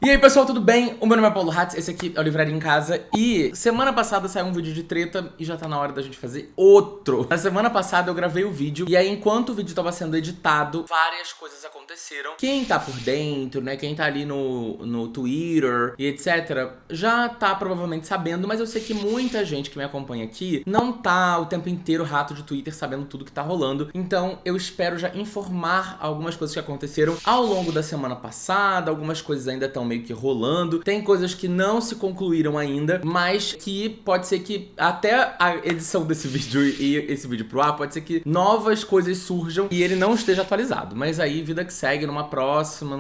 E aí pessoal, tudo bem? O meu nome é Paulo Hatz, esse aqui é o Livraria em Casa. E semana passada saiu um vídeo de treta e já tá na hora da gente fazer outro. Na semana passada eu gravei o vídeo e aí enquanto o vídeo tava sendo editado, várias coisas aconteceram. Quem tá por dentro, né, quem tá ali no Twitter e etc, já tá provavelmente sabendo, mas eu sei que muita gente que me acompanha aqui não tá o tempo inteiro rato de Twitter sabendo tudo que tá rolando. Então eu espero já informar algumas coisas que aconteceram ao longo da semana passada, algumas coisas ainda estão meio que rolando. Tem coisas que não se concluíram ainda, mas que pode ser que até a edição desse vídeo e esse vídeo pro ar, pode ser que novas coisas surjam e ele não esteja atualizado. Mas aí, vida que segue, num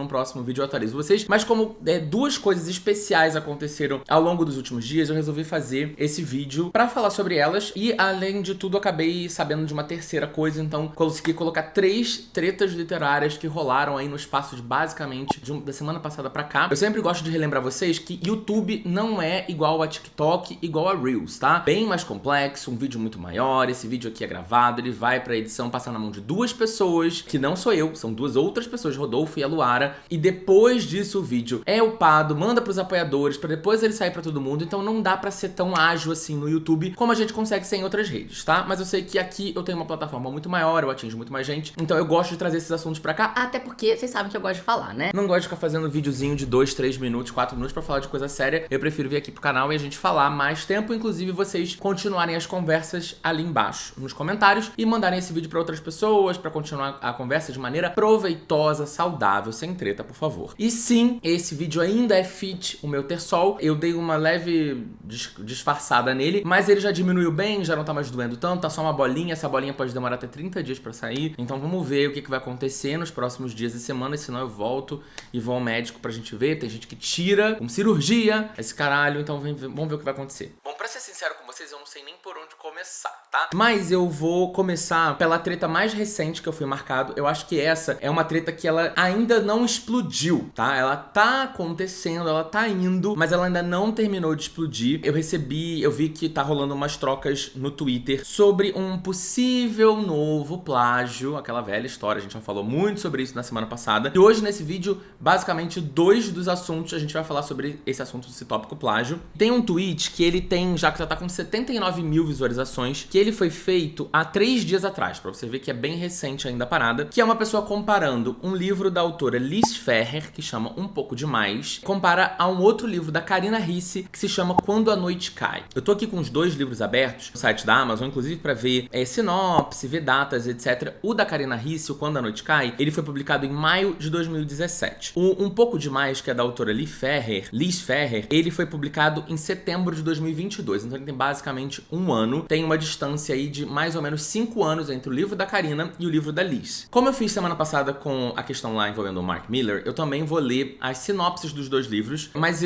próximo vídeo eu atualizo vocês. Mas como duas coisas especiais aconteceram ao longo dos últimos dias, eu resolvi fazer esse vídeo pra falar sobre elas. E além de tudo, eu acabei sabendo de uma terceira coisa, então consegui colocar 3 tretas literárias que rolaram aí no espaço de basicamente da semana passada pra cá. Eu sempre gosto de relembrar vocês que YouTube não é igual a TikTok, igual a Reels, tá? Bem mais complexo, um vídeo muito maior. Esse vídeo aqui é gravado, ele vai pra edição passar na mão de 2 pessoas, que não sou eu, são 2 outras pessoas, Rodolfo e a Luara. E depois disso o vídeo é upado, manda pros apoiadores, pra depois ele sair pra todo mundo. Então não dá pra ser tão ágil assim no YouTube como a gente consegue ser em outras redes, tá? Mas eu sei que aqui eu tenho uma plataforma muito maior, eu atinjo muito mais gente. Então eu gosto de trazer esses assuntos pra cá, até porque vocês sabem que eu gosto de falar, né? Não gosto de ficar fazendo videozinho de 2, 3 minutos, 4 minutos pra falar de coisa séria. Eu prefiro vir aqui pro canal e a gente falar mais tempo, inclusive vocês continuarem as conversas ali embaixo nos comentários e mandarem esse vídeo pra outras pessoas, pra continuar a conversa de maneira proveitosa, saudável, sem treta, por favor. E sim, esse vídeo ainda é fit o meu terçol. Eu dei uma leve disfarçada nele, mas ele já diminuiu bem, já não tá mais doendo tanto, tá só uma bolinha. Essa bolinha pode demorar até 30 dias pra sair. Então vamos ver o que vai acontecer nos próximos dias e semanas, senão eu volto e vou ao médico pra gente ver. Tem gente que tira com cirurgia esse caralho, então vamos ver o que vai acontecer. Bom, pra ser sincero com vocês, eu não sei nem por onde começar, tá? Mas eu vou começar pela treta mais recente que eu fui marcado. Eu acho que essa é uma treta que ela ainda não explodiu, tá? Ela tá acontecendo, ela tá indo, mas ela ainda não terminou de explodir. Eu vi que tá rolando umas trocas no Twitter sobre um possível novo plágio, aquela velha história, a gente já falou muito sobre isso na semana passada. E hoje nesse vídeo, basicamente 2 dos assuntos, a gente vai falar sobre esse assunto desse tópico plágio. Tem um tweet que ele tem, já tá com 79 mil visualizações, que ele foi feito há 3 dias atrás, pra você ver que é bem recente ainda a parada, que é uma pessoa comparando um livro da autora Liz Ferrer, que chama Um Pouco Demais, compara a um outro livro da Karina Ricci, que se chama Quando a Noite Cai. Eu tô aqui com os 2 livros abertos no site da Amazon, inclusive pra ver sinopse, ver datas, etc. O da Karina Ricci, o Quando a Noite Cai, ele foi publicado em maio de 2017. O Um Pouco Demais, que é da autora Liz Ferrer, ele foi publicado em setembro de 2022, então ele tem basicamente 1 ano. Tem uma distância aí de mais ou menos 5 anos entre o livro da Karina e o livro da Liz. Como eu fiz semana passada com a questão lá envolvendo o Mark Miller, eu também vou ler as sinopses dos 2 livros, mas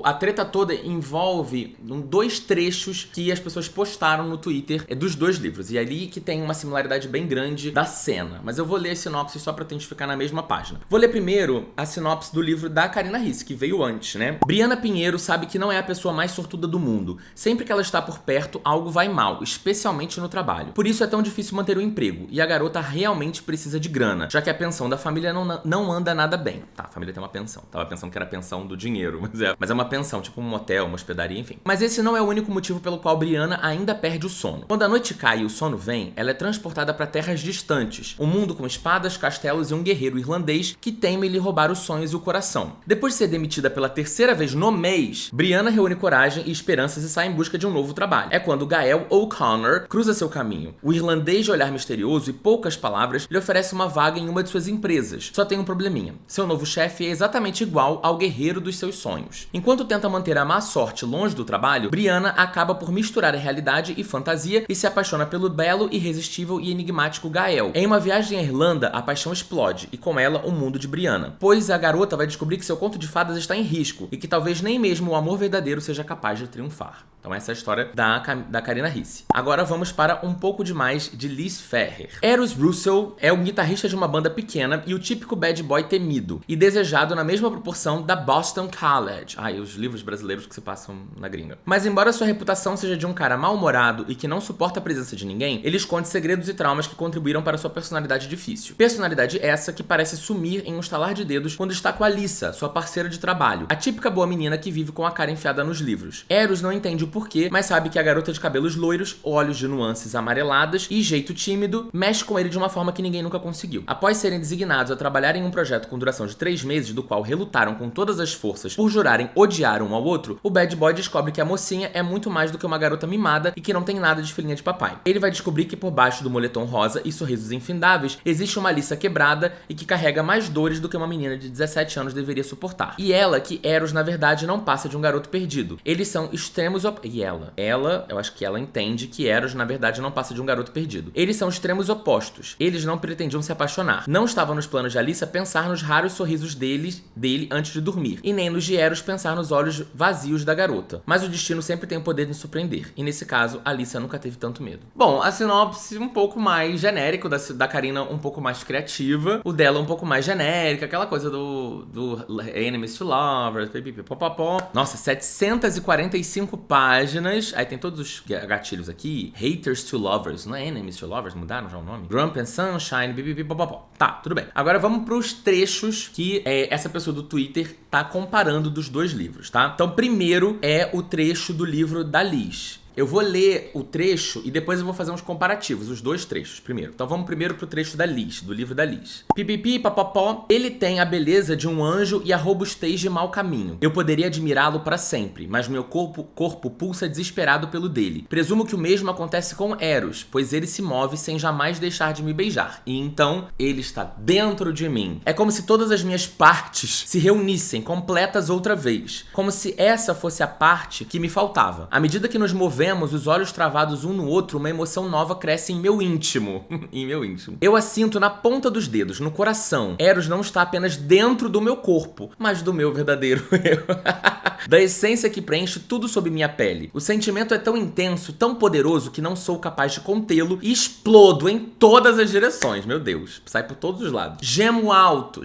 a treta toda envolve 2 trechos que as pessoas postaram no Twitter dos 2 livros, e é ali que tem uma similaridade bem grande da cena, mas eu vou ler as sinopses só pra gente ficar na mesma página. Vou ler primeiro a sinopse do livro da Karina Ricci, que veio antes, né? Briana Pinheiro sabe que não é a pessoa mais sortuda do mundo. Sempre que ela está por perto, algo vai mal, especialmente no trabalho. Por isso é tão difícil manter o emprego, e a garota realmente precisa de grana, já que a pensão da família não anda nada bem. Tá, a família tem uma pensão. Tava pensando que era a pensão do dinheiro, mas é uma pensão, tipo um motel, uma hospedaria, enfim. Mas esse não é o único motivo pelo qual Briana ainda perde o sono. Quando a noite cai e o sono vem, ela é transportada para terras distantes, um mundo com espadas, castelos e um guerreiro irlandês que teme lhe roubar os sonhos e o coração. Depois de ser demitida pela 3ª vez no mês, Briana reúne coragem e esperanças e sai em busca de um novo trabalho. É quando Gael O'Connor cruza seu caminho. O irlandês de olhar misterioso e poucas palavras lhe oferece uma vaga em uma de suas empresas. Só tem um probleminha. Seu novo chefe é exatamente igual ao guerreiro dos seus sonhos. Enquanto tenta manter a má sorte longe do trabalho, Briana acaba por misturar a realidade e fantasia e se apaixona pelo belo, irresistível e enigmático Gael. Em uma viagem à Irlanda, a paixão explode e com ela o mundo de Briana, pois a garota vai descobrir que seu conto de fadas está em risco e que talvez nem mesmo o amor verdadeiro seja capaz de triunfar. Então essa é a história da Karina Ricci. Agora vamos para um pouco demais de Liz Phair. Eros Russell é um guitarrista de uma banda pequena e o típico bad boy temido e desejado na mesma proporção da Boston College. Ai, os livros brasileiros que se passam na gringa. Mas embora sua reputação seja de um cara mal-humorado e que não suporta a presença de ninguém, ele esconde segredos e traumas que contribuíram para sua personalidade difícil. Personalidade essa que parece sumir em um estalar de dedos quando está com a Lisa, sua parceira de trabalho, a típica boa menina que vive com a cara enfiada nos livros. Eros não entende o porquê, mas sabe que a garota de cabelos loiros, olhos de nuances amareladas e jeito tímido mexe com ele de uma forma que ninguém nunca conseguiu. Após serem designados a trabalhar em um projeto com duração de 3 meses, do qual relutaram com todas as forças por jurarem odiar um ao outro, o bad boy descobre que a mocinha é muito mais do que uma garota mimada e que não tem nada de filhinha de papai. Ele vai descobrir que por baixo do moletom rosa e sorrisos infindáveis existe uma Lisa quebrada e que carrega mais dores do que uma menina de 17 anos deveria suportar. E ela, que Eros na verdade não passa de um garoto perdido. Eles são extremos e ela, eu acho que ela entende que Eros na verdade não passa de um garoto perdido. Eles são extremos opostos. Eles não pretendiam se apaixonar. Não estava nos planos de Alissa pensar nos raros sorrisos dele antes de dormir, e nem nos de Eros pensar nos olhos vazios da garota. Mas o destino sempre tem o poder de nos surpreender, e nesse caso, Alissa nunca teve tanto medo. Bom, a sinopse um pouco mais genérica, da Karina um pouco mais criativa, o dela um pouco mais genérica, aquela coisa do Enemies to Lovers, pipipipopopó. Nossa, 745 páginas, aí tem todos os gatilhos aqui, Haters to Lovers, não é Enemies to Lovers, mudaram já o nome? Grump and Sunshine, pipipipopopó. Tá, tudo bem. Agora vamos pros trechos que essa pessoa do Twitter tá comparando dos dois livros, tá? Então, primeiro é o trecho do livro da Liz. Eu vou ler o trecho e depois eu vou fazer uns comparativos, os dois trechos primeiro. Então vamos primeiro pro trecho da Liz, do livro da Liz. Pipipi, papapó, ele tem a beleza de um anjo e a robustez de mau caminho. Eu poderia admirá-lo para sempre, mas meu corpo pulsa desesperado pelo dele. Presumo que o mesmo acontece com Eros, pois ele se move sem jamais deixar de me beijar. E então, ele está dentro de mim. É como se todas as minhas partes se reunissem, completas outra vez. Como se essa fosse a parte que me faltava. À medida que nos movemos, os olhos travados um no outro, uma emoção nova cresce em meu íntimo. Em meu íntimo. Eu a sinto na ponta dos dedos, no coração. Eros não está apenas dentro do meu corpo, mas do meu verdadeiro eu. Da essência que preenche tudo sob minha pele. O sentimento é tão intenso, tão poderoso, que não sou capaz de contê-lo e explodo em todas as direções. Meu Deus, sai por todos os lados. Gemo alto,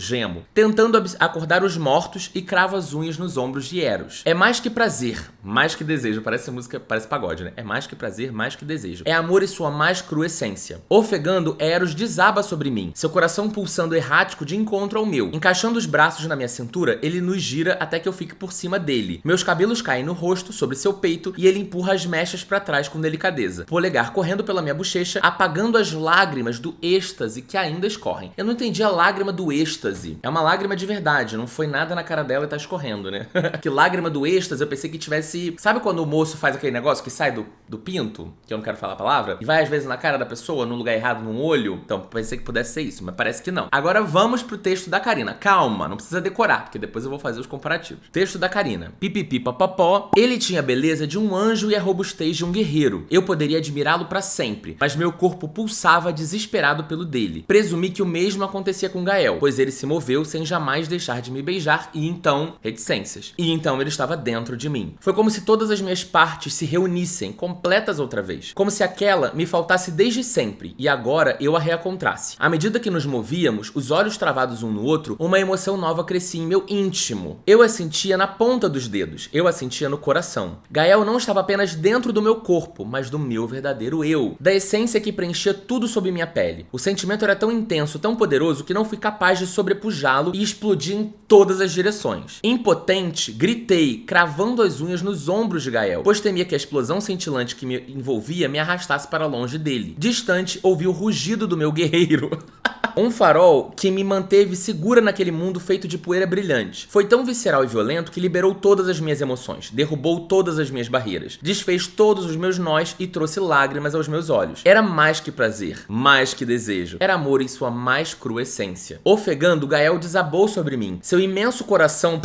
tentando acordar os mortos e cravo as unhas nos ombros de Eros. É mais que prazer, mais que desejo. Parece música, parece pagode, né? É mais que prazer, mais que desejo. É amor em sua mais crua essência. Ofegando, Eros desaba sobre mim, seu coração pulsando errático de encontro ao meu. Encaixando os braços na minha cintura, ele nos gira até que eu fique por cima dele. Meus cabelos caem no rosto, sobre seu peito, e ele empurra as mechas pra trás com delicadeza. Polegar correndo pela minha bochecha, apagando as lágrimas do êxtase que ainda escorrem. Eu não entendi a lágrima do êxtase. É uma lágrima de verdade, não foi nada na cara dela e tá escorrendo, né? Que lágrima do êxtase, eu pensei que tivesse... Sabe quando o moço faz aquele negócio que sai do pinto? Que eu não quero falar a palavra? E vai às vezes na cara da pessoa, no lugar errado, no olho? Então, pensei que pudesse ser isso, mas parece que não. Agora vamos pro texto da Karina. Calma, não precisa decorar, porque depois eu vou fazer os comparativos. Texto da Karina. Pipipi papapó, ele tinha a beleza de um anjo e a robustez de um guerreiro. Eu poderia admirá-lo pra sempre, mas meu corpo pulsava desesperado pelo dele. Presumi que o mesmo acontecia com Gael, pois ele se moveu sem jamais deixar de me beijar e então, reticências. E então ele estava dentro de mim. Foi como se todas as minhas partes se reunissem, completas outra vez. Como se aquela me faltasse desde sempre e agora eu a reencontrasse. À medida que nos movíamos, os olhos travados um no outro, uma emoção nova crescia em meu íntimo. Eu a sentia na ponta dos dedos. Eu a sentia no coração. Gael não estava apenas dentro do meu corpo, mas do meu verdadeiro eu. Da essência que preenchia tudo sob minha pele. O sentimento era tão intenso, tão poderoso, que não fui capaz de sobrepujá-lo e explodir em todas as direções. Impotente, gritei, cravando as unhas nos ombros de Gael, pois temia que a explosão cintilante que me envolvia me arrastasse para longe dele. Distante, ouvi o rugido do meu guerreiro. Um farol que me manteve segura naquele mundo feito de poeira brilhante. Foi tão visceral e violento que liberou todas as minhas emoções, derrubou todas as minhas barreiras, desfez todos os meus nós e trouxe lágrimas aos meus olhos. Era mais que prazer, mais que desejo. Era amor em sua mais crua essência. Ofegando, Gael desabou sobre mim. Seu imenso coração...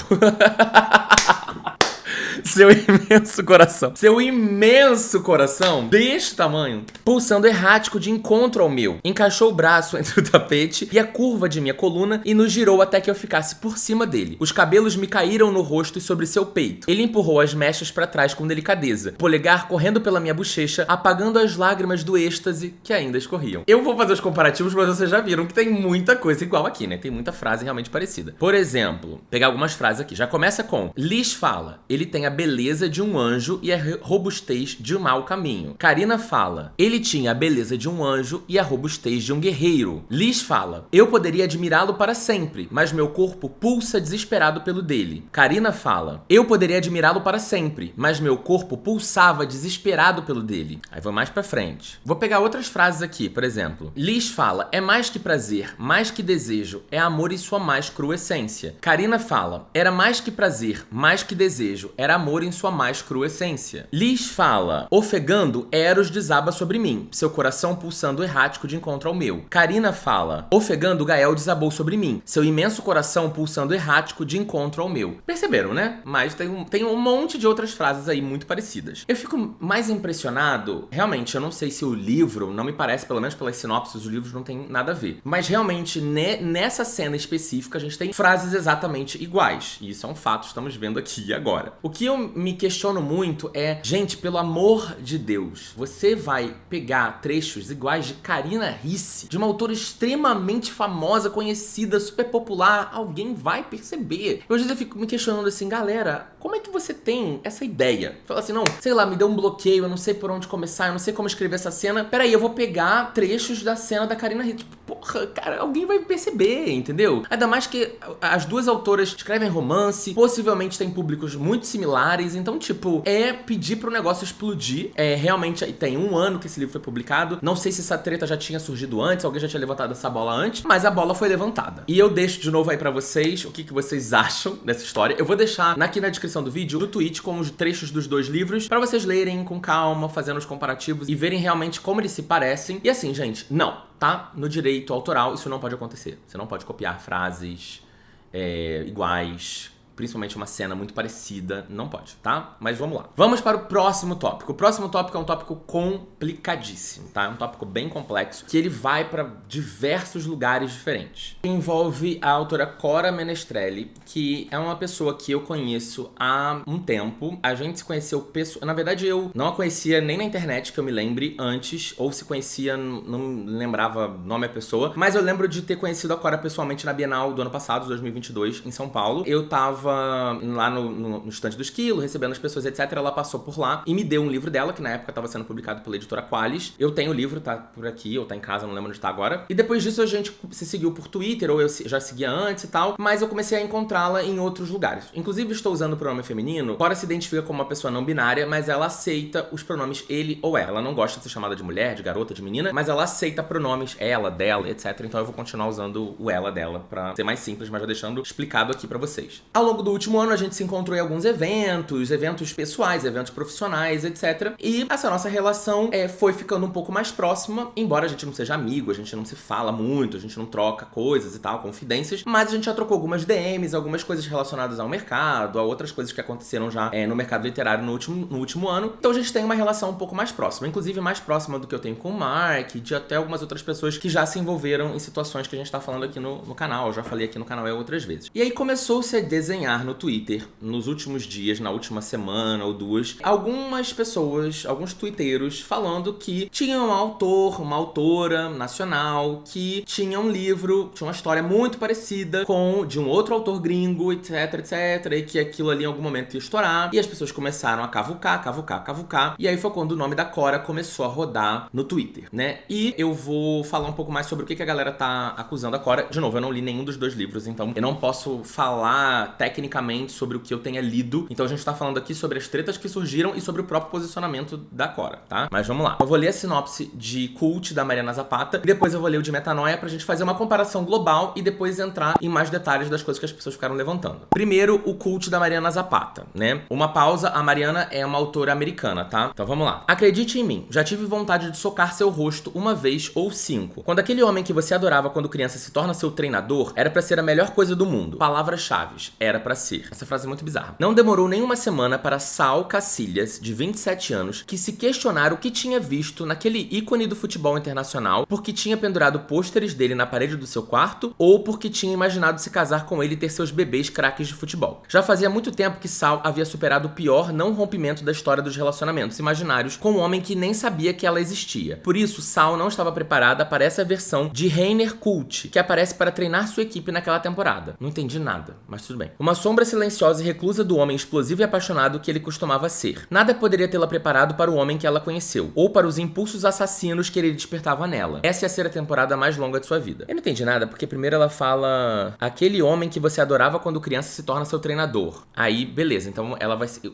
Seu imenso coração. Seu imenso coração, deste tamanho, pulsando errático de encontro ao meu, encaixou o braço entre o tapete e a curva de minha coluna e nos girou até que eu ficasse por cima dele. Os cabelos me caíram no rosto e sobre seu peito. Ele empurrou as mechas pra trás com delicadeza, polegar correndo pela minha bochecha, apagando as lágrimas do êxtase que ainda escorriam. Eu vou fazer os comparativos, mas vocês já viram que tem muita coisa igual aqui, né? Tem muita frase realmente parecida. Por exemplo, pegar algumas frases aqui. Já começa com: Liz fala, ele tem a beleza de um anjo e a robustez de um mau caminho. Karina fala, ele tinha a beleza de um anjo e a robustez de um guerreiro. Liz fala, eu poderia admirá-lo para sempre, mas meu corpo pulsa desesperado pelo dele. Karina fala, eu poderia admirá-lo para sempre, mas meu corpo pulsava desesperado pelo dele. Aí vou mais pra frente. Vou pegar outras frases aqui, por exemplo. Liz fala, é mais que prazer, mais que desejo, é amor em sua mais crua essência. Karina fala, era mais que prazer, mais que desejo, era amor em sua mais crua essência. Liz fala, ofegando, Eros desaba sobre mim, seu coração pulsando errático de encontro ao meu. Karina fala, ofegando, Gael desabou sobre mim, seu imenso coração pulsando errático de encontro ao meu. Perceberam, né? Mas tem um monte de outras frases aí muito parecidas. Eu fico mais impressionado, realmente, eu não sei se o livro, não me parece, pelo menos pelas sinopses, os livros não tem nada a ver. Mas realmente, nessa cena específica, a gente tem frases exatamente iguais. E isso é um fato, estamos vendo aqui e agora. O que eu me questiono muito é, gente, pelo amor de Deus, você vai pegar trechos iguais de Karina Ricci, de uma autora extremamente famosa, conhecida, super popular, alguém vai perceber. Eu às vezes eu fico me questionando assim, galera, como é que você tem essa ideia? Fala assim, não, sei lá, me deu um bloqueio, eu não sei por onde começar, eu não sei como escrever essa cena. Peraí, eu vou pegar trechos da cena da Karina Ricci. Tipo, porra, cara, alguém vai perceber, entendeu? Ainda mais que as duas autoras escrevem romance, possivelmente têm públicos muito similares, então, tipo, é pedir pro negócio explodir. Realmente, tem um ano que esse livro foi publicado. Não sei se essa treta já tinha surgido antes, alguém já tinha levantado essa bola antes, mas a bola foi levantada. E eu deixo de novo aí pra vocês o que vocês acham dessa história. Eu vou deixar aqui na descrição do vídeo, do tweet, com os trechos dos dois livros, pra vocês lerem com calma, fazendo os comparativos e verem realmente como eles se parecem. E assim, gente, não, tá? No direito autoral, isso não pode acontecer. Você não pode copiar frases iguais, principalmente uma cena muito parecida, não pode, tá? Mas vamos lá. Vamos para o próximo tópico. O próximo tópico é um tópico complicadíssimo, tá? É um tópico bem complexo, que ele vai para diversos lugares diferentes. Envolve a autora Cora Menestrelli, que é uma pessoa que eu conheço há um tempo. A gente se conheceu na verdade, eu não a conhecia nem na internet, que eu me lembre, antes, ou se conhecia, não lembrava o nome da pessoa, mas eu lembro de ter conhecido a Cora pessoalmente na Bienal do ano passado, 2022, em São Paulo. Eu tava lá no estande do Esquilo, recebendo as pessoas, etc. Ela passou por lá e me deu um livro dela, que na época estava sendo publicado pela editora Qualis. Eu tenho o livro, tá por aqui, ou tá em casa, não lembro onde tá agora. E depois disso a gente se seguiu por Twitter, ou eu já seguia antes e tal, mas eu comecei a encontrá-la em outros lugares. Inclusive, estou usando o pronome feminino. Cora se identifica como uma pessoa não binária, mas ela aceita os pronomes ele ou ela. Ela não gosta de ser chamada de mulher, de garota, de menina, mas ela aceita pronomes ela, dela, etc. Então eu vou continuar usando o ela dela pra ser mais simples, mas já deixando explicado aqui pra vocês. Ao longo do último ano, a gente se encontrou em alguns eventos pessoais, eventos profissionais, etc. E essa nossa relação foi ficando um pouco mais próxima, embora a gente não seja amigo, a gente não se fala muito, a gente não troca coisas e tal, confidências, mas a gente já trocou algumas DMs, algumas coisas relacionadas ao mercado, a outras coisas que aconteceram já no mercado literário no último ano. Então a gente tem uma relação um pouco mais próxima, inclusive mais próxima do que eu tenho com o Mark, de até algumas outras pessoas que já se envolveram em situações que a gente tá falando aqui no canal, eu já falei aqui no canal outras vezes. E aí começou-se a desenhar no Twitter, nos últimos dias, na última semana ou duas, algumas pessoas, alguns twitteiros falando que tinha um autor, uma autora nacional que tinha um livro, tinha uma história muito parecida com de um outro autor gringo, etc, etc, e que aquilo ali em algum momento ia estourar, e as pessoas começaram a cavucar, e aí foi quando o nome da Cora começou a rodar no Twitter, né? E eu vou falar um pouco mais sobre o que a galera tá acusando a Cora. De novo, eu não li nenhum dos dois livros, então eu não posso falar tecnicamente sobre o que eu tenha lido. Então a gente tá falando aqui sobre as tretas que surgiram e sobre o próprio posicionamento da Cora, tá? Mas vamos lá. Eu vou ler a sinopse de Cult, da Mariana Zapata, e depois eu vou ler o de Metanoia pra gente fazer uma comparação global e depois entrar em mais detalhes das coisas que as pessoas ficaram levantando. Primeiro, o Cult da Mariana Zapata, né? Uma pausa, a Mariana é uma autora americana, tá? Então vamos lá. Acredite em mim, já tive vontade de socar seu rosto uma vez ou 5. Quando aquele homem que você adorava quando criança se torna seu treinador, era pra ser a melhor coisa do mundo. Palavras-chave. Era pra ser. Essa frase é muito bizarra. Não demorou nenhuma semana para Saul Casillas, de 27 anos, que se questionar o que tinha visto naquele ícone do futebol internacional, porque tinha pendurado pôsteres dele na parede do seu quarto, ou porque tinha imaginado se casar com ele e ter seus bebês craques de futebol. Já fazia muito tempo que Saul havia superado o pior não rompimento da história dos relacionamentos imaginários com um homem que nem sabia que ela existia. Por isso, Saul não estava preparada para essa versão de Rainer Cult, que aparece para treinar sua equipe naquela temporada. Não entendi nada, mas tudo bem. Uma sombra silenciosa e reclusa do homem explosivo e apaixonado que ele costumava ser. Nada poderia tê-la preparado para o homem que ela conheceu, ou para os impulsos assassinos que ele despertava nela. Essa ia ser a temporada mais longa de sua vida. Eu não entendi nada, porque primeiro ela fala: aquele homem que você adorava quando criança se torna seu treinador. Aí, beleza, então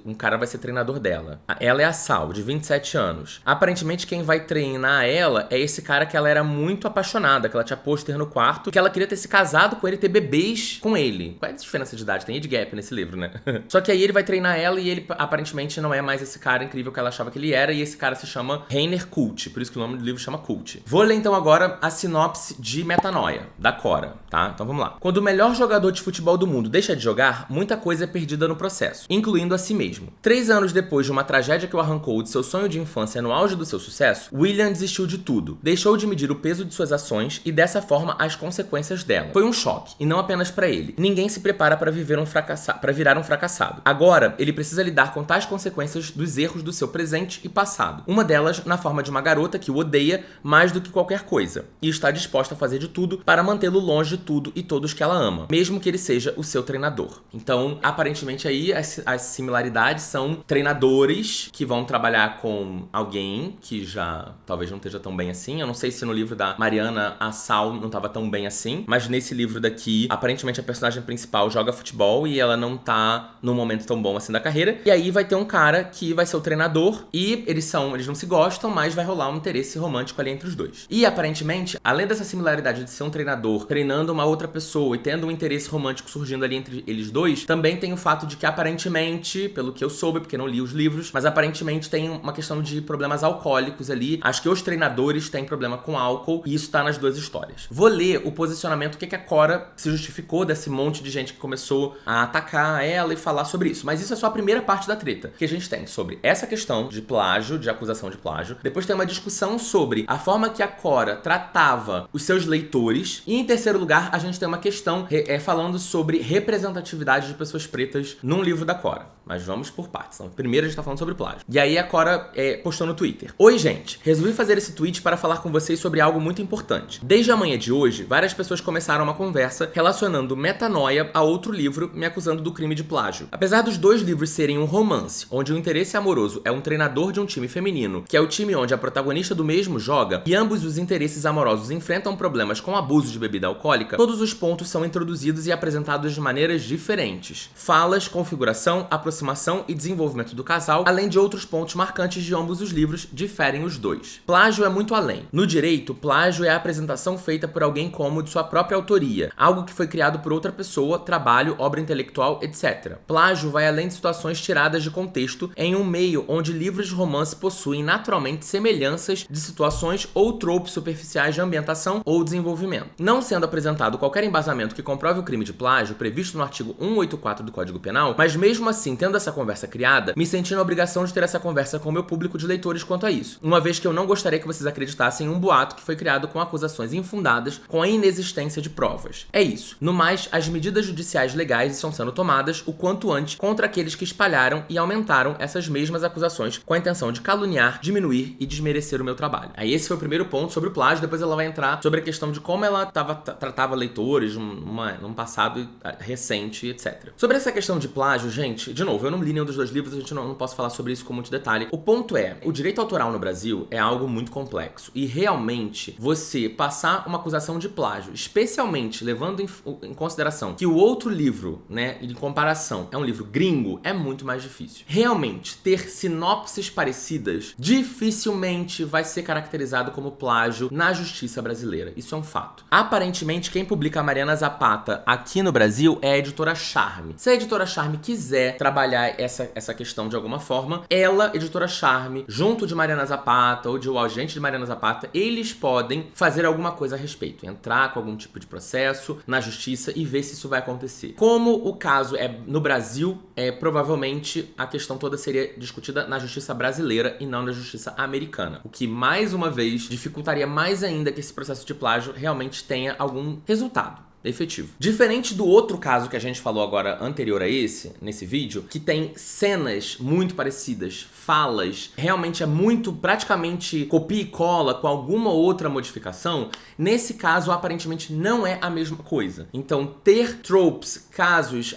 um cara vai ser treinador dela. Ela é a Saul, de 27 anos. Aparentemente, quem vai treinar ela é esse cara que ela era muito apaixonada, que ela tinha pôster no quarto, que ela queria ter se casado com ele, ter bebês com ele. Qual é a diferença de idade? Tem age gap nesse livro, né? Só que aí ele vai treinar ela e ele aparentemente não é mais esse cara incrível que ela achava que ele era, e esse cara se chama Rainer Cult, por isso que o nome do livro chama Cult. Vou ler então agora a sinopse de Metanoia, da Cora, tá? Então vamos lá. Quando o melhor jogador de futebol do mundo deixa de jogar, muita coisa é perdida no processo, incluindo a si mesmo. 3 anos depois de uma tragédia que o arrancou de seu sonho de infância no auge do seu sucesso, William desistiu de tudo. Deixou de medir o peso de suas ações e dessa forma as consequências dela. Foi um choque, e não apenas pra ele. Ninguém se prepara para virar um fracassado. Agora, ele precisa lidar com tais consequências dos erros do seu presente e passado. Uma delas na forma de uma garota que o odeia mais do que qualquer coisa, e está disposta a fazer de tudo para mantê-lo longe de tudo e todos que ela ama, mesmo que ele seja o seu treinador. Então, aparentemente aí, as similaridades são treinadores que vão trabalhar com alguém que já talvez não esteja tão bem assim. Eu não sei se no livro da Mariana a Saul não estava tão bem assim, mas nesse livro daqui, aparentemente a personagem principal joga futebol e ela não tá num momento tão bom assim da carreira. E aí vai ter um cara que vai ser o treinador e eles não se gostam, mas vai rolar um interesse romântico ali entre os dois. E aparentemente, além dessa similaridade de ser um treinador treinando uma outra pessoa e tendo um interesse romântico surgindo ali entre eles dois, também tem o fato de que aparentemente, pelo que eu soube, porque não li os livros, mas aparentemente tem uma questão de problemas alcoólicos ali. Acho que os treinadores têm problema com álcool e isso tá nas duas histórias. Vou ler o posicionamento, o que a Cora se justificou desse monte de gente que começou a atacar ela e falar sobre isso. Mas isso é só a primeira parte da treta que a gente tem sobre essa questão de plágio, de acusação de plágio. Depois tem uma discussão sobre a forma que a Cora tratava os seus leitores. E em terceiro lugar, a gente tem uma questão falando sobre representatividade de pessoas pretas num livro da Cora. Mas vamos por partes. Então, primeiro a gente tá falando sobre plágio. E aí a Cora postou no Twitter: oi, gente. Resolvi fazer esse tweet para falar com vocês sobre algo muito importante. Desde a manhã de hoje, várias pessoas começaram uma conversa relacionando Metanoia a outro livro, me acusando do crime de plágio. Apesar dos dois livros serem um romance, onde o interesse amoroso é um treinador de um time feminino, que é o time onde a protagonista do mesmo joga, e ambos os interesses amorosos enfrentam problemas com abuso de bebida alcoólica, todos os pontos são introduzidos e apresentados de maneiras diferentes. Falas, configuração, aproximação e desenvolvimento do casal, além de outros pontos marcantes de ambos os livros, diferem os dois. Plágio é muito além. No direito, plágio é a apresentação feita por alguém como de sua própria autoria, algo que foi criado por outra pessoa, trabalho, obra intelectual, etc. Plágio vai além de situações tiradas de contexto em um meio onde livros de romance possuem naturalmente semelhanças de situações ou tropos superficiais de ambientação ou desenvolvimento. Não sendo apresentado qualquer embasamento que comprove o crime de plágio previsto no artigo 184 do Código Penal, mas mesmo assim tendo essa conversa criada, me senti na obrigação de ter essa conversa com o meu público de leitores quanto a isso, uma vez que eu não gostaria que vocês acreditassem em um boato que foi criado com acusações infundadas com a inexistência de provas. É isso. No mais, as medidas judiciais legais estão sendo tomadas o quanto antes contra aqueles que espalharam e aumentaram essas mesmas acusações com a intenção de caluniar, diminuir e desmerecer o meu trabalho. Aí esse foi o primeiro ponto sobre o plágio, depois ela vai entrar sobre a questão de como ela tratava leitores num passado recente, etc. Sobre essa questão de plágio, gente, de novo, eu não li nenhum dos dois livros, a gente não posso falar sobre isso com muito detalhe. O ponto é, o direito autoral no Brasil é algo muito complexo e realmente você passar uma acusação de plágio, especialmente levando em consideração que o outro livro, né, em comparação, é um livro gringo, é muito mais difícil. Realmente, ter sinopses parecidas dificilmente vai ser caracterizado como plágio na justiça brasileira. Isso é um fato. Aparentemente, quem publica a Mariana Zapata aqui no Brasil é a editora Charme. Se a editora Charme quiser trabalhar trabalhar essa questão de alguma forma, ela, Editora Charme, junto de Mariana Zapata ou de o agente de Mariana Zapata, eles podem fazer alguma coisa a respeito, entrar com algum tipo de processo na justiça e ver se isso vai acontecer. Como o caso é no Brasil, provavelmente a questão toda seria discutida na justiça brasileira e não na justiça americana, o que mais uma vez dificultaria mais ainda que esse processo de plágio realmente tenha algum resultado efetivo. Diferente do outro caso que a gente falou agora anterior a esse, nesse vídeo, que tem cenas muito parecidas, falas, realmente é muito, praticamente copia e cola com alguma outra modificação, nesse caso aparentemente não é a mesma coisa. Então ter tropes, casos,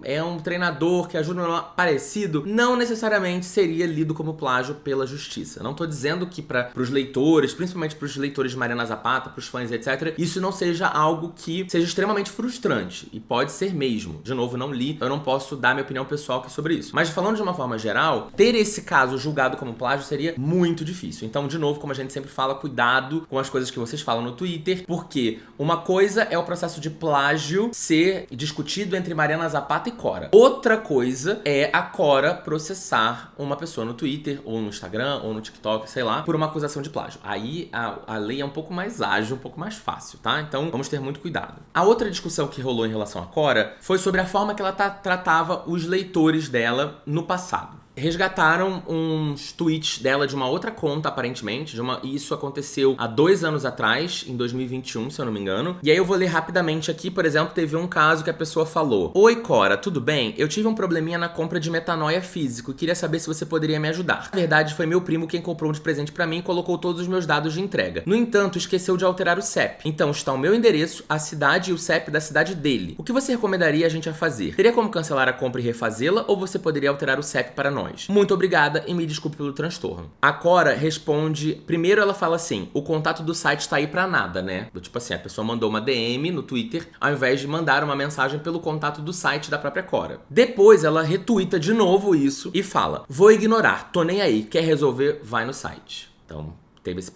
é um treinador que ajuda no parecido, não necessariamente seria lido como plágio pela justiça. Não tô dizendo que para os leitores, principalmente para os leitores de Mariana Zapata, para os fãs, etc., isso não seja algo que seja extremamente frustrante, e pode ser mesmo. De novo, não li, eu não posso dar minha opinião pessoal aqui sobre isso. Mas falando de uma forma geral, ter esse caso julgado como plágio seria muito difícil. Então, de novo, como a gente sempre fala, cuidado com as coisas que vocês falam no Twitter, porque uma coisa é o processo de plágio ser discutido entre Mariana Zapata e Cora. Outra coisa é a Cora processar uma pessoa no Twitter, ou no Instagram, ou no TikTok, sei lá, por uma acusação de plágio. Aí a lei é um pouco mais ágil, um pouco mais fácil, tá? Então, vamos ter muito cuidado. A outra discussão que rolou em relação a Cora foi sobre a forma que ela tratava os leitores dela no passado. Resgataram uns tweets dela de uma outra conta, aparentemente, e isso aconteceu há 2 anos atrás, em 2021, se eu não me engano. E aí eu vou ler rapidamente aqui, por exemplo, teve um caso que a pessoa falou: "Oi, Cora, tudo bem? Eu tive um probleminha na compra de Metanoia físico e queria saber se você poderia me ajudar. Na verdade, foi meu primo quem comprou um de presente pra mim e colocou todos os meus dados de entrega. No entanto, esqueceu de alterar o CEP. Então está o meu endereço, a cidade e o CEP da cidade dele. O que você recomendaria a gente a fazer? Teria como cancelar a compra e refazê-la, ou você poderia alterar o CEP para nós? Muito obrigada e me desculpe pelo transtorno." A Cora responde, primeiro ela fala assim: o contato do site tá aí pra nada, né? Tipo assim, a pessoa mandou uma DM no Twitter ao invés de mandar uma mensagem pelo contato do site da própria Cora. Depois ela retuita de novo isso e fala: "Vou ignorar, tô nem aí, quer resolver, vai no site." Então teve essa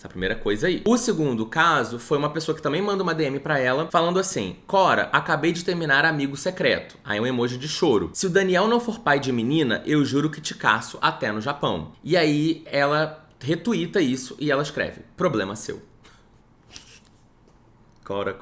primeira coisa aí. O segundo caso foi uma pessoa que também manda uma DM pra ela, falando assim: "Cora, acabei de terminar Amigo Secreto." Aí um emoji de choro. "Se o Daniel não for pai de menina, eu juro que te caço até no Japão." E aí ela retuita isso e ela escreve: "Problema seu." Cora.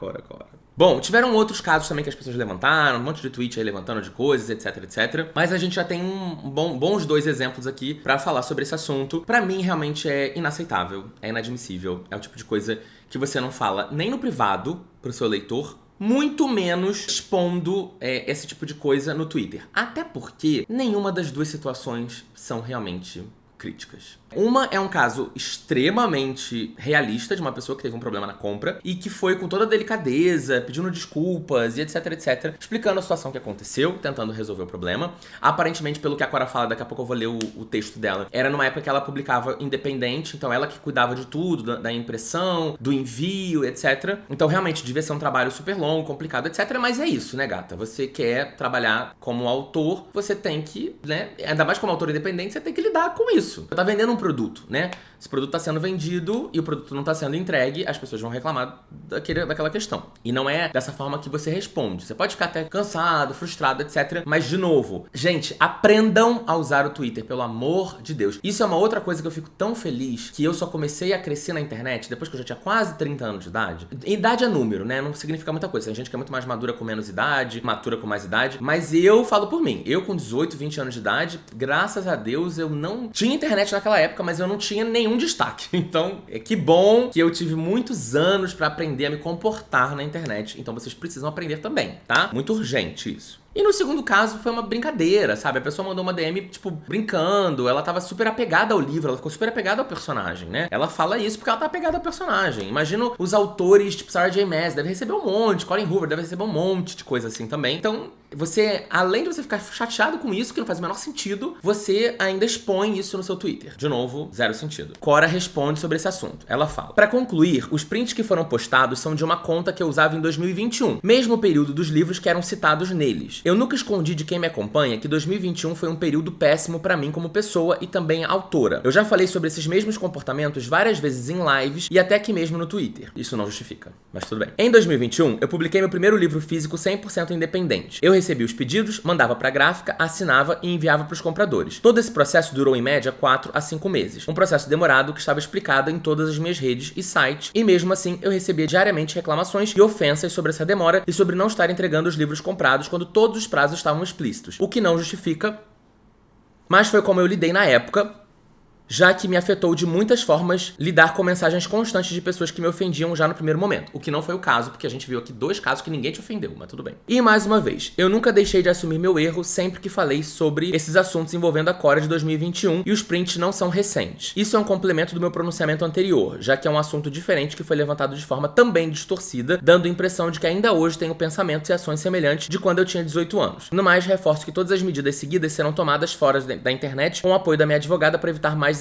Bom, tiveram outros casos também que as pessoas levantaram, um monte de tweet aí levantando de coisas, etc, etc. Mas a gente já tem bons 2 exemplos aqui pra falar sobre esse assunto. Pra mim, realmente é inaceitável, é inadmissível. É o tipo de coisa que você não fala nem no privado pro seu leitor, muito menos expondo esse tipo de coisa no Twitter. Até porque nenhuma das 2 situações são realmente críticas. Uma é um caso extremamente realista de uma pessoa que teve um problema na compra e que foi com toda a delicadeza, pedindo desculpas e etc, etc, explicando a situação que aconteceu, tentando resolver o problema. Aparentemente, pelo que a Cora fala, daqui a pouco eu vou ler o texto dela, era numa época que ela publicava independente, então ela que cuidava de tudo, da impressão, do envio, etc. Então realmente devia ser um trabalho super longo, complicado, etc, mas é isso, né, gata? Você quer trabalhar como autor, você tem que, né, ainda mais como autor independente, você tem que lidar com isso. Você tá vendendo um produto, né? Esse produto tá sendo vendido e o produto não tá sendo entregue, as pessoas vão reclamar daquela questão. E não é dessa forma que você responde. Você pode ficar até cansado, frustrado, etc. Mas, de novo, gente, aprendam a usar o Twitter, pelo amor de Deus. Isso é uma outra coisa que eu fico tão feliz, que eu só comecei a crescer na internet depois que eu já tinha quase 30 anos de idade. Idade é número, né? Não significa muita coisa. Tem gente que é muito mais madura com menos idade, matura com mais idade. Mas eu falo por mim. Eu com 18, 20 anos de idade, graças a Deus, eu não tinha internet naquela época, mas eu não tinha nenhum destaque. Então, que bom que eu tive muitos anos pra aprender a me comportar na internet. Então vocês precisam aprender também, tá? Muito urgente isso. E no segundo caso foi uma brincadeira, sabe? A pessoa mandou uma DM, tipo, brincando. Ela tava super apegada ao livro, ela ficou super apegada ao personagem, né? Ela fala isso porque ela tá apegada ao personagem. Imagino os autores, tipo Sarah J. Maas, deve receber um monte, Colin Hoover deve receber um monte de coisa assim também. Então, você, além de você ficar chateado com isso, que não faz o menor sentido, você ainda expõe isso no seu Twitter. De novo, zero sentido. Cora responde sobre esse assunto. Ela fala: "Pra concluir, os prints que foram postados são de uma conta que eu usava em 2021, mesmo período dos livros que eram citados neles. Eu nunca escondi de quem me acompanha que 2021 foi um período péssimo pra mim como pessoa e também autora. Eu já falei sobre esses mesmos comportamentos várias vezes em lives e até aqui mesmo no Twitter. Isso não justifica, mas tudo bem. Em 2021, eu publiquei meu primeiro livro físico 100% independente. Eu recebia os pedidos, mandava pra gráfica, assinava e enviava pros compradores. Todo esse processo durou em média 4 a 5 meses. Um processo demorado que estava explicado em todas as minhas redes e sites, e mesmo assim eu recebia diariamente reclamações e ofensas sobre essa demora e sobre não estar entregando os livros comprados quando todos os prazos estavam explícitos, o que não justifica, mas foi como eu lidei na época, já que me afetou de muitas formas lidar com mensagens constantes de pessoas que me ofendiam já no primeiro momento. O que não foi o caso, porque a gente viu aqui 2 casos que ninguém te ofendeu, mas tudo bem. E mais uma vez, eu nunca deixei de assumir meu erro sempre que falei sobre esses assuntos envolvendo a Cora de 2021 e os prints não são recentes. Isso é um complemento do meu pronunciamento anterior, já que é um assunto diferente que foi levantado de forma também distorcida, dando a impressão de que ainda hoje tenho pensamentos e ações semelhantes de quando eu tinha 18 anos. No mais, reforço que todas as medidas seguidas serão tomadas fora da internet com o apoio da minha advogada para evitar mais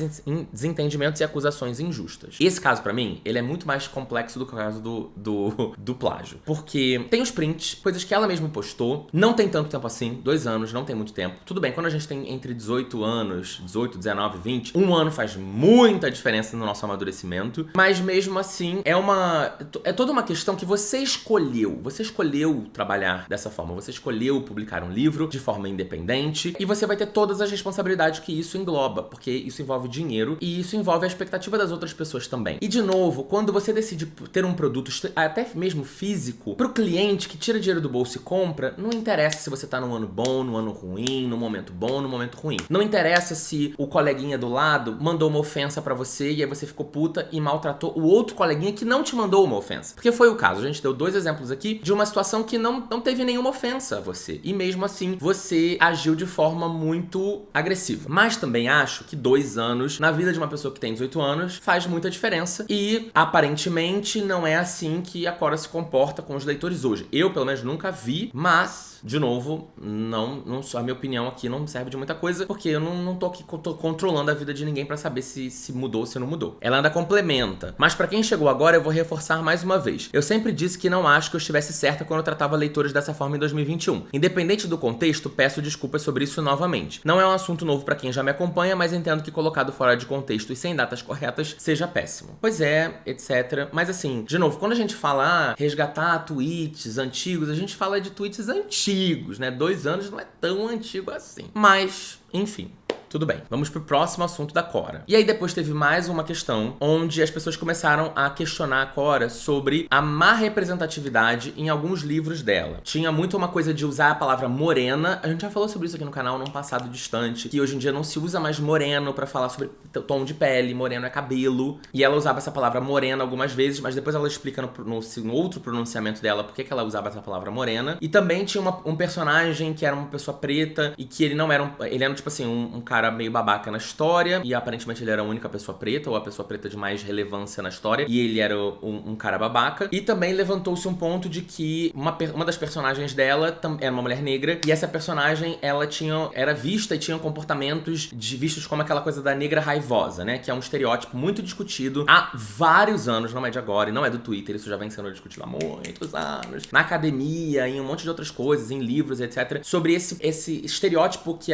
desentendimentos e acusações injustas. Esse caso, pra mim, ele é muito mais complexo do que o caso do plágio. Porque tem os prints, coisas que ela mesma postou, não tem tanto tempo assim, 2 anos, não tem muito tempo. Tudo bem, quando a gente tem entre 18 anos, 18, 19, 20, um ano faz muita diferença no nosso amadurecimento, mas mesmo assim, é toda uma questão que você escolheu trabalhar dessa forma, você escolheu publicar um livro de forma independente, e você vai ter todas as responsabilidades que isso engloba, porque isso envolve dinheiro e isso envolve a expectativa das outras pessoas também. E de novo, quando você decide ter um produto até mesmo físico pro cliente que tira dinheiro do bolso e compra, não interessa se você tá num ano bom, num ano ruim, num momento bom, num momento ruim. Não interessa se o coleguinha do lado mandou uma ofensa pra você e aí você ficou puta e maltratou o outro coleguinha que não te mandou uma ofensa. Porque foi o caso. A gente deu 2 exemplos aqui de uma situação que não teve nenhuma ofensa a você. E mesmo assim, você agiu de forma muito agressiva. Mas também acho que 2 anos na vida de uma pessoa que tem 18 anos faz muita diferença e aparentemente não é assim que a Cora se comporta com os leitores hoje. Eu, pelo menos, nunca vi, mas, de novo, a minha opinião aqui não serve de muita coisa, porque eu não tô aqui controlando a vida de ninguém pra saber se mudou ou se não mudou. Ela ainda complementa. Mas pra quem chegou agora, eu vou reforçar mais uma vez. Eu sempre disse que não acho que eu estivesse certa quando eu tratava leitores dessa forma em 2021. Independente do contexto, peço desculpas sobre isso novamente. Não é um assunto novo pra quem já me acompanha, mas entendo que colocado fora de contexto e sem datas corretas seja péssimo. Pois é, etc. Mas assim, de novo, quando a gente fala resgatar tweets antigos, a gente fala de tweets antigos, né? 2 anos não é tão antigo assim. Mas, enfim. Tudo bem, vamos pro próximo assunto da Cora. E aí depois teve mais uma questão onde as pessoas começaram a questionar a Cora sobre a má representatividade em alguns livros dela. Tinha muito uma coisa de usar a palavra morena. A gente já falou sobre isso aqui no canal num passado distante, que hoje em dia não se usa mais moreno pra falar sobre tom de pele, moreno é cabelo. E ela usava essa palavra morena algumas vezes, mas depois ela explica no outro pronunciamento dela por que ela usava essa palavra morena. E também tinha um personagem que era uma pessoa preta e que ele era tipo assim, um cara meio babaca na história, e aparentemente ele era a única pessoa preta, ou a pessoa preta de mais relevância na história, e ele era um cara babaca. E também levantou-se um ponto de que uma das personagens dela era uma mulher negra, e essa personagem, ela era vista e tinha comportamentos vistos como aquela coisa da negra raivosa, né, que é um estereótipo muito discutido há vários anos, não é de agora, e não é do Twitter, isso já vem sendo discutido há muitos anos, na academia, em um monte de outras coisas, em livros, etc, sobre esse estereótipo que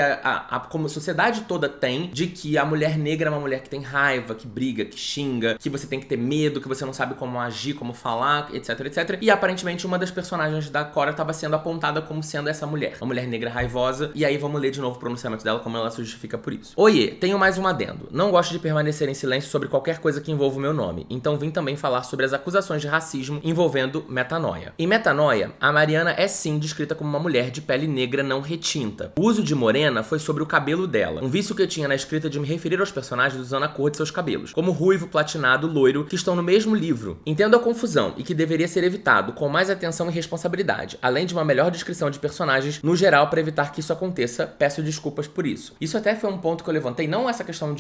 como a sociedade toda tem, de que a mulher negra é uma mulher que tem raiva, que briga, que xinga, que você tem que ter medo, que você não sabe como agir, como falar, etc, etc. E aparentemente uma das personagens da Cora estava sendo apontada como sendo essa mulher, uma mulher negra raivosa, e aí vamos ler de novo o pronunciamento dela, como ela se justifica por isso. Oiê, tenho mais um adendo. Não gosto de permanecer em silêncio sobre qualquer coisa que envolva o meu nome, então vim também falar sobre as acusações de racismo envolvendo Metanoia. Em Metanoia, a Mariana é sim descrita como uma mulher de pele negra não retinta. O uso de morena foi sobre o cabelo dela, um vício que eu tinha na escrita de me referir aos personagens usando a cor de seus cabelos, como ruivo, platinado, loiro, que estão no mesmo livro. Entendo a confusão e que deveria ser evitado com mais atenção e responsabilidade, além de uma melhor descrição de personagens no geral para evitar que isso aconteça, peço desculpas por isso. Isso até foi um ponto que eu levantei, não essa questão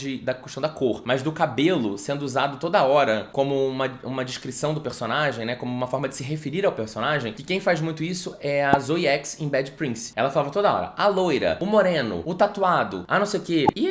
da cor, mas do cabelo sendo usado toda hora como uma descrição do personagem, né, como uma forma de se referir ao personagem, que quem faz muito isso é a Zoe X em Bad Prince. Ela falava toda hora, a loira, o moreno, o tatuado, a não sei o que. E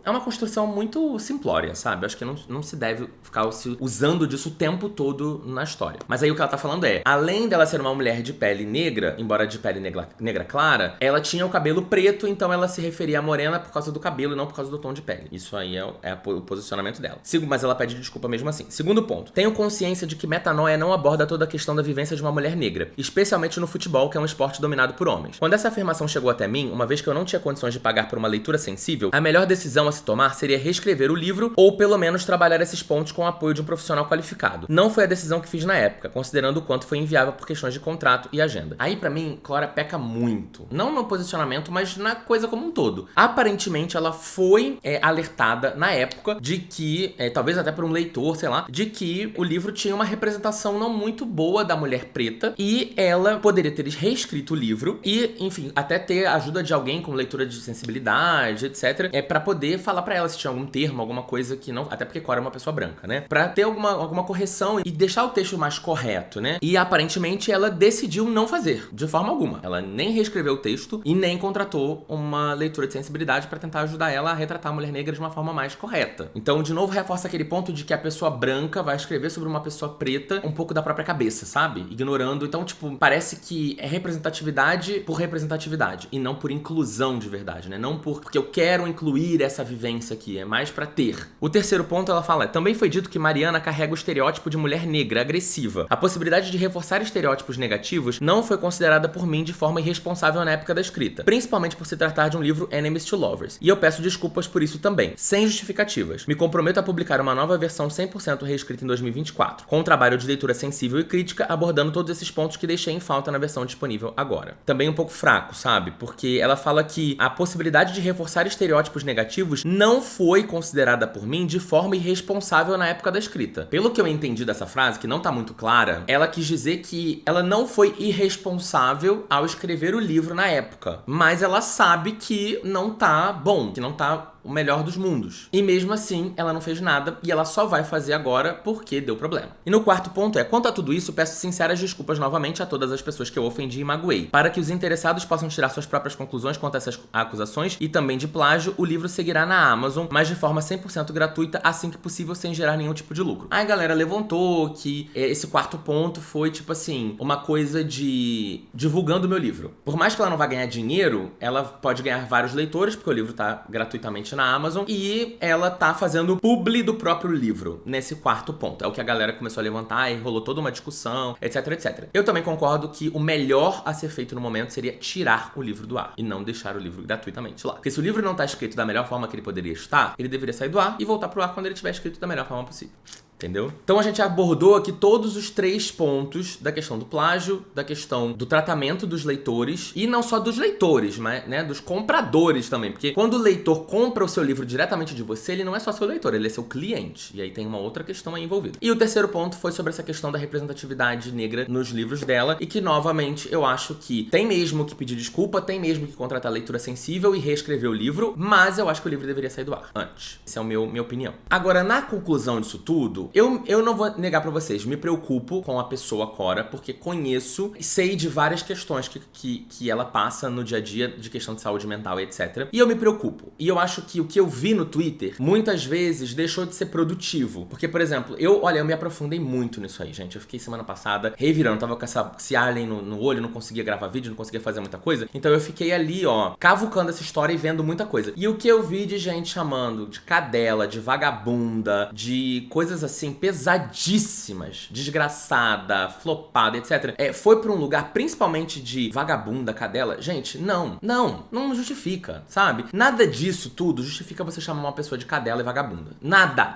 é uma construção muito simplória, sabe? Eu acho que não se deve ficar usando disso o tempo todo na história. Mas aí o que ela tá falando é, além dela ser uma mulher de pele negra, embora de pele negra clara, ela tinha o cabelo preto, então ela se referia a morena por causa do cabelo e não por causa do tom de pele. Isso aí é o posicionamento dela. Mas ela pede desculpa mesmo assim. Segundo ponto, tenho consciência de que Metanoia não aborda toda a questão da vivência de uma mulher negra, especialmente no futebol, que é um esporte dominado por homens. Quando essa afirmação chegou até mim, uma vez que eu não tinha condições de pagar por uma leitura sensível, a melhor decisão a se tomar seria reescrever o livro ou pelo menos trabalhar esses pontos com o apoio de um profissional qualificado. Não foi a decisão que fiz na época, considerando o quanto foi inviável por questões de contrato e agenda. Aí pra mim, Clara peca muito. Não no posicionamento, mas na coisa como um todo. Aparentemente ela foi alertada na época de que, talvez até por um leitor, sei lá, de que o livro tinha uma representação não muito boa da mulher preta e ela poderia ter reescrito o livro e, enfim, até ter a ajuda de alguém com leitura de sensibilidade, etc, pra poder falar pra ela se tinha algum termo, alguma coisa que não... Até porque Cora é uma pessoa branca, né? Pra ter alguma correção e deixar o texto mais correto, né? E aparentemente ela decidiu não fazer, de forma alguma. Ela nem reescreveu o texto e nem contratou uma leitura de sensibilidade pra tentar ajudar ela a retratar a mulher negra de uma forma mais correta. Então, de novo, reforça aquele ponto de que a pessoa branca vai escrever sobre uma pessoa preta um pouco da própria cabeça, sabe? Ignorando. Então, tipo, parece que é representatividade por representatividade e não por inclusão de verdade, né? Não porque eu quero incluir essa vivência aqui, é mais pra ter. O terceiro ponto, ela fala, também foi dito que Mariana carrega o estereótipo de mulher negra, agressiva. A possibilidade de reforçar estereótipos negativos não foi considerada por mim de forma irresponsável na época da escrita, principalmente por se tratar de um livro Enemies to Lovers. E eu peço desculpas por isso também, sem justificativas. Me comprometo a publicar uma nova versão 100% reescrita em 2024, com um trabalho de leitura sensível e crítica, abordando todos esses pontos que deixei em falta na versão disponível agora. Também um pouco fraco, sabe? Porque ela fala que a possibilidade de reforçar estereótipos negativos não foi considerada por mim de forma irresponsável na época da escrita. Pelo que eu entendi dessa frase, que não tá muito clara, ela quis dizer que ela não foi irresponsável ao escrever o livro na época, mas ela sabe que não tá bom, que não tá o melhor dos mundos. E mesmo assim, ela não fez nada e ela só vai fazer agora porque deu problema. E no quarto ponto quanto a tudo isso, peço sinceras desculpas novamente a todas as pessoas que eu ofendi e magoei. Para que os interessados possam tirar suas próprias conclusões quanto a essas acusações e também de plágio, o livro seguirá na Amazon, mas de forma 100% gratuita, assim que possível, sem gerar nenhum tipo de lucro. Aí a galera levantou que esse quarto ponto foi, tipo assim, uma coisa de divulgando o meu livro. Por mais que ela não vá ganhar dinheiro, ela pode ganhar vários leitores, porque o livro tá gratuitamente na Amazon, e ela tá fazendo publi do próprio livro nesse quarto ponto. É o que a galera começou a levantar e rolou toda uma discussão, etc, etc. Eu também concordo que o melhor a ser feito no momento seria tirar o livro do ar e não deixar o livro gratuitamente lá. Porque se o livro não tá escrito da melhor forma que ele poderia estar, ele deveria sair do ar e voltar pro ar quando ele estiver escrito da melhor forma possível. Entendeu? Então a gente abordou aqui todos os 3 pontos da questão do plágio, da questão do tratamento dos leitores, e não só dos leitores, mas, né, dos compradores também, porque quando o leitor compra o seu livro diretamente de você, ele não é só seu leitor, ele é seu cliente, e aí tem uma outra questão aí envolvida. E o terceiro ponto foi sobre essa questão da representatividade negra nos livros dela, e que novamente eu acho que tem mesmo que pedir desculpa, tem mesmo que contratar leitura sensível e reescrever o livro, mas eu acho que o livro deveria sair do ar antes. Essa é a minha opinião. Agora, na conclusão disso tudo, eu não vou negar pra vocês, me preocupo com a pessoa Cora, porque conheço e sei de várias questões que ela passa no dia a dia de questão de saúde mental e etc. E eu me preocupo. E eu acho que o que eu vi no Twitter, muitas vezes, deixou de ser produtivo. Porque, por exemplo, eu me aprofundei muito nisso aí, gente. Eu fiquei semana passada revirando, tava com esse alien no olho, não conseguia gravar vídeo, não conseguia fazer muita coisa. Então eu fiquei ali, cavucando essa história e vendo muita coisa. E o que eu vi de gente chamando de cadela, de vagabunda, de coisas assim, pesadíssimas, desgraçada, flopada, etc. Foi pra um lugar principalmente de vagabunda, cadela. Gente, não justifica, sabe? Nada disso tudo justifica você chamar uma pessoa de cadela e vagabunda. Nada.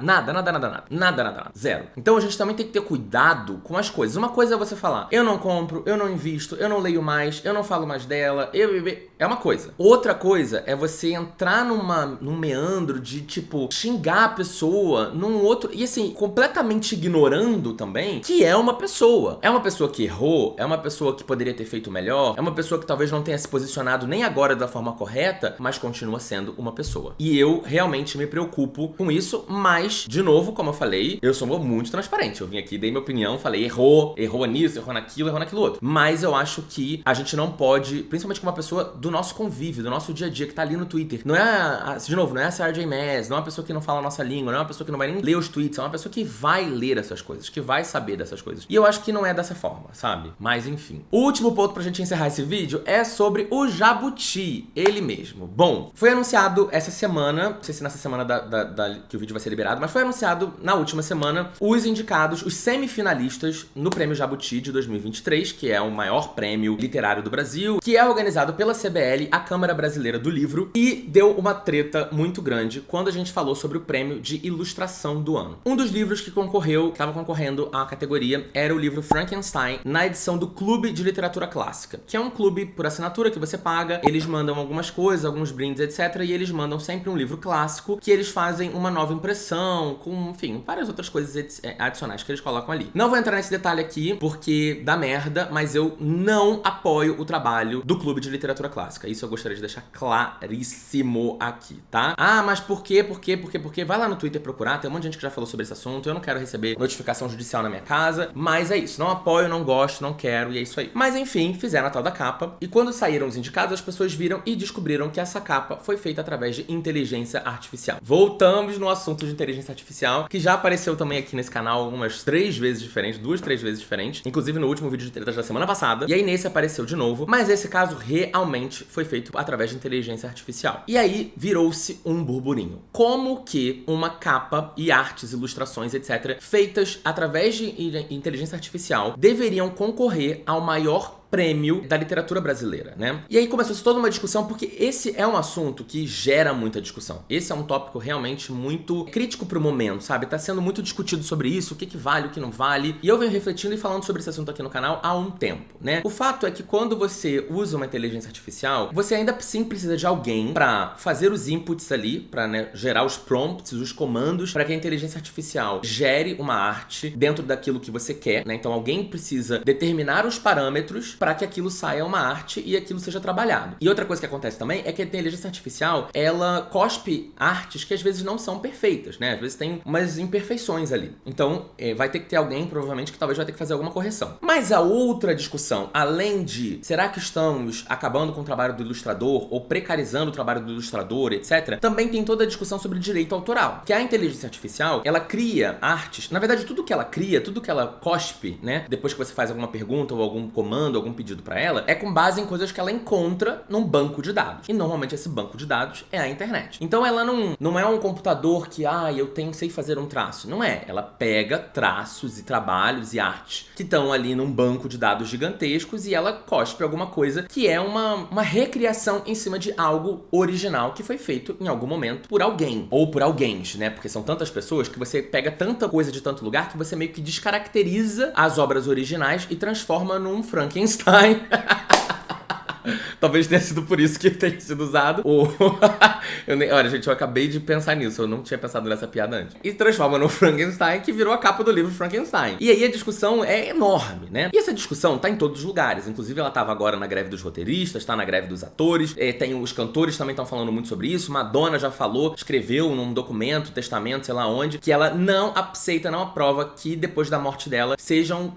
Zero. Então a gente também tem que ter cuidado com as coisas. Uma coisa é você falar, eu não compro, eu não invisto, eu não leio mais, eu não falo mais dela, é uma coisa. Outra coisa é você entrar num meandro de, tipo, xingar a pessoa num outro, e assim, completamente ignorando também que é uma pessoa. É uma pessoa que errou, é uma pessoa que poderia ter feito melhor, é uma pessoa que talvez não tenha se posicionado nem agora da forma correta, mas continua sendo uma pessoa. E eu realmente me preocupo com isso, mas, de novo, como eu falei, eu sou muito transparente. Eu vim aqui, dei minha opinião, falei, errou nisso, errou naquilo outro. Mas eu acho que a gente não pode, principalmente com uma pessoa do nosso convívio, do nosso dia a dia, que tá ali no Twitter. Não é, de novo, não é a Sarah J. Maas, não é uma pessoa que não fala a nossa língua, não é uma pessoa que não vai nem ler os tweets, é uma pessoa que vai ler essas coisas, que vai saber dessas coisas. E eu acho que não é dessa forma, sabe? Mas enfim. O último ponto pra gente encerrar esse vídeo é sobre o Jabuti, ele mesmo. Bom, foi anunciado essa semana, não sei se nessa semana que o vídeo vai ser liberado, mas foi anunciado na última semana os indicados, os semifinalistas no Prêmio Jabuti de 2023, que é o maior prêmio literário do Brasil, que é organizado pela CBL, a Câmara Brasileira do Livro, e deu uma treta muito grande quando a gente falou sobre o prêmio de ilustração do ano. Um dos livros que estava concorrendo à categoria era o livro Frankenstein, na edição do Clube de Literatura Clássica, que é um clube por assinatura que você paga, eles mandam algumas coisas, alguns brindes, etc, e eles mandam sempre um livro clássico que eles fazem uma nova impressão, com, enfim, várias outras coisas adicionais que eles colocam ali. Não vou entrar nesse detalhe aqui, porque dá merda, mas eu não apoio o trabalho do Clube de Literatura Clássica. Isso eu gostaria de deixar claríssimo aqui, tá? Ah, mas por quê? Por quê? Vai lá no Twitter procurar, tem um monte de gente que já falou sobre esse assunto, eu não quero receber notificação judicial na minha casa, mas é isso, não apoio, não gosto, não quero, e é isso aí. Mas enfim, fizeram a tal da capa, e quando saíram os indicados, as pessoas viram e descobriram que essa capa foi feita através de inteligência artificial. Voltamos no assunto de inteligência artificial, que já apareceu também aqui nesse canal umas 3 vezes diferentes, 2, 3 vezes diferentes, inclusive no último vídeo de tretas da semana passada, e aí nesse apareceu de novo, mas esse caso realmente foi feito através de inteligência artificial. E aí virou-se um burburinho. Como que uma capa e artes, ilustrações, etc., feitas através de inteligência artificial deveriam concorrer ao maior prêmio da literatura brasileira, né? E aí começou toda uma discussão, porque esse é um assunto que gera muita discussão. Esse é um tópico realmente muito crítico pro momento, sabe? Tá sendo muito discutido sobre isso, o que vale, o que não vale. E eu venho refletindo e falando sobre esse assunto aqui no canal há um tempo, né? O fato é que quando você usa uma inteligência artificial, você ainda sim precisa de alguém pra fazer os inputs ali, pra, né, gerar os prompts, os comandos, pra que a inteligência artificial gere uma arte dentro daquilo que você quer, né? Então alguém precisa determinar os parâmetros para que aquilo saia uma arte e aquilo seja trabalhado. E outra coisa que acontece também é que a inteligência artificial, ela cospe artes que às vezes não são perfeitas, né? Às vezes tem umas imperfeições ali. Então, vai ter que ter alguém, provavelmente, que talvez vai ter que fazer alguma correção. Mas a outra discussão, além de, será que estamos acabando com o trabalho do ilustrador ou precarizando o trabalho do ilustrador, etc., também tem toda a discussão sobre direito autoral. Que a inteligência artificial, ela cria artes, na verdade, tudo que ela cria, tudo que ela cospe, né? Depois que você faz alguma pergunta ou algum comando, algum pedido pra ela, é com base em coisas que ela encontra num banco de dados. E normalmente esse banco de dados é a internet. Então ela não é um computador que, sei fazer um traço. Não é. Ela pega traços e trabalhos e artes que estão ali num banco de dados gigantescos e ela cospe alguma coisa que é uma recriação em cima de algo original que foi feito em algum momento por alguém. Ou por alguém, né? Porque são tantas pessoas que você pega tanta coisa de tanto lugar que você meio que descaracteriza as obras originais e transforma num Frankenstein. Talvez tenha sido por isso que tenha sido usado. Olha, gente, eu acabei de pensar nisso. Eu não tinha pensado nessa piada antes. E transforma no Frankenstein, que virou a capa do livro Frankenstein. E aí a discussão é enorme, né? E essa discussão tá em todos os lugares. Inclusive, ela tava agora na greve dos roteiristas, tá na greve dos atores. Os cantores também estão falando muito sobre isso. Madonna já falou, escreveu num documento, testamento, sei lá onde, que ela não aceita, não aprova que depois da morte dela sejam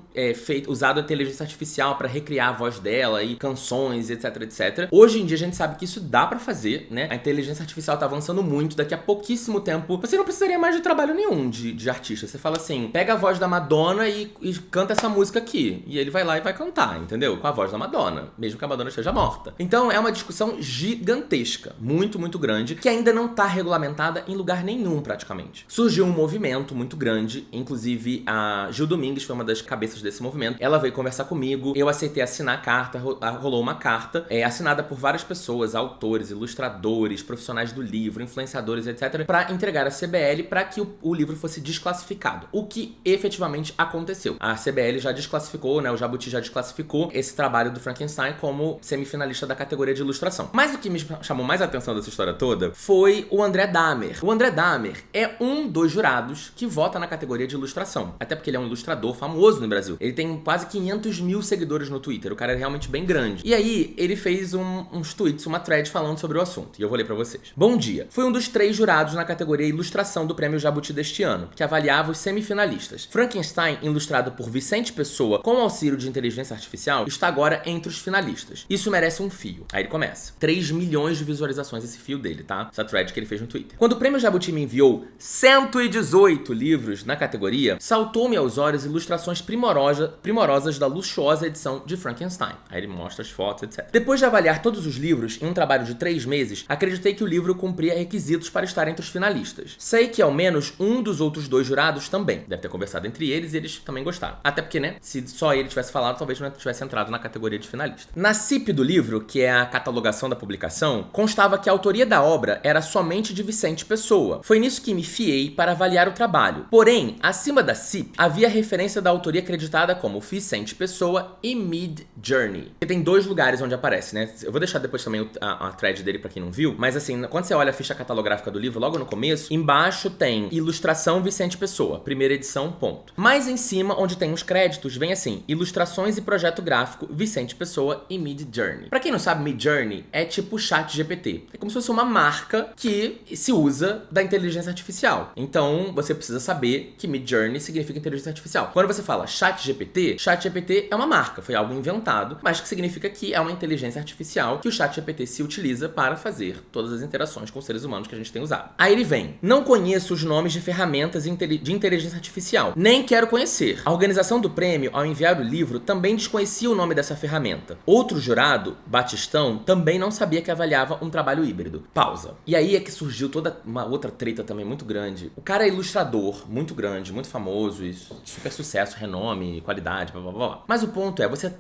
usado a inteligência artificial pra recriar a voz dela e canções, etc, etc. Hoje em dia a gente sabe que isso dá pra fazer, né? A inteligência artificial tá avançando muito, daqui a pouquíssimo tempo você não precisaria mais de trabalho nenhum de artista. Você fala assim, pega a voz da Madonna e canta essa música aqui. E ele vai lá e vai cantar, entendeu? Com a voz da Madonna, mesmo que a Madonna esteja morta. Então é uma discussão gigantesca, muito, muito grande, que ainda não tá regulamentada em lugar nenhum praticamente. Surgiu um movimento muito grande, inclusive a Gil Domingues foi uma das cabeças desse movimento. Ela veio conversar comigo, eu aceitei assinar a carta, rolou uma carta carta assinada por várias pessoas, autores, ilustradores, profissionais do livro, influenciadores, etc, para entregar à CBL para que o livro fosse desclassificado. O que efetivamente aconteceu. A CBL já desclassificou, né, o Jabuti já desclassificou esse trabalho do Frankenstein como semifinalista da categoria de ilustração. Mas o que me chamou mais a atenção dessa história toda foi o André Dahmer. O André Dahmer é um dos jurados que vota na categoria de ilustração. Até porque ele é um ilustrador famoso no Brasil. Ele tem quase 500 mil seguidores no Twitter. O cara é realmente bem grande. E aí, ele fez uns tweets, uma thread falando sobre o assunto. E eu vou ler pra vocês. Bom dia. Fui um dos 3 jurados na categoria ilustração do Prêmio Jabuti deste ano, que avaliava os semifinalistas. Frankenstein, ilustrado por Vicente Pessoa com auxílio de inteligência artificial, está agora entre os finalistas. Isso merece um fio. Aí ele começa. 3 milhões de visualizações esse fio dele, tá? Essa thread que ele fez no Twitter. Quando o Prêmio Jabuti me enviou 118 livros na categoria, saltou-me aos olhos ilustrações primorosas da luxuosa edição de Frankenstein. Aí ele mostra as fotos, etc. Depois de avaliar todos os livros em um trabalho de 3 meses, acreditei que o livro cumpria requisitos para estar entre os finalistas. Sei que ao menos um dos outros 2 jurados também. Deve ter conversado entre eles e eles também gostaram. Até porque, né, se só ele tivesse falado, talvez não tivesse entrado na categoria de finalista. Na CIP do livro, que é a catalogação da publicação, constava que a autoria da obra era somente de Vicente Pessoa. Foi nisso que me fiei para avaliar o trabalho. Porém, acima da CIP, havia referência da autoria acreditada como Vicente Pessoa e Midjourney. E tem 2 lugares onde aparece, né? Eu vou deixar depois também a thread dele pra quem não viu, mas assim, quando você olha a ficha catalográfica do livro, logo no começo, embaixo tem ilustração Vicente Pessoa, primeira edição, ponto. Mais em cima, onde tem os créditos, vem assim, ilustrações e projeto gráfico Vicente Pessoa e Midjourney. Pra quem não sabe, Midjourney é tipo o ChatGPT. É como se fosse uma marca que se usa da inteligência artificial. Então, você precisa saber que Midjourney significa inteligência artificial. Quando você fala ChatGPT, ChatGPT é uma marca, foi algo inventado, mas que significa que é uma inteligência artificial que o ChatGPT se utiliza para fazer todas as interações com os seres humanos que a gente tem usado. Aí ele vem, não conheço os nomes de ferramentas de inteligência artificial, nem quero conhecer. A organização do prêmio, ao enviar o livro, também desconhecia o nome dessa ferramenta. Outro jurado, Batistão, também não sabia que avaliava um trabalho híbrido. Pausa. E aí é que surgiu toda uma outra treta também muito grande. O cara é ilustrador, muito grande, muito famoso, e super sucesso, renome, qualidade, blá blá blá. Mas o ponto é, você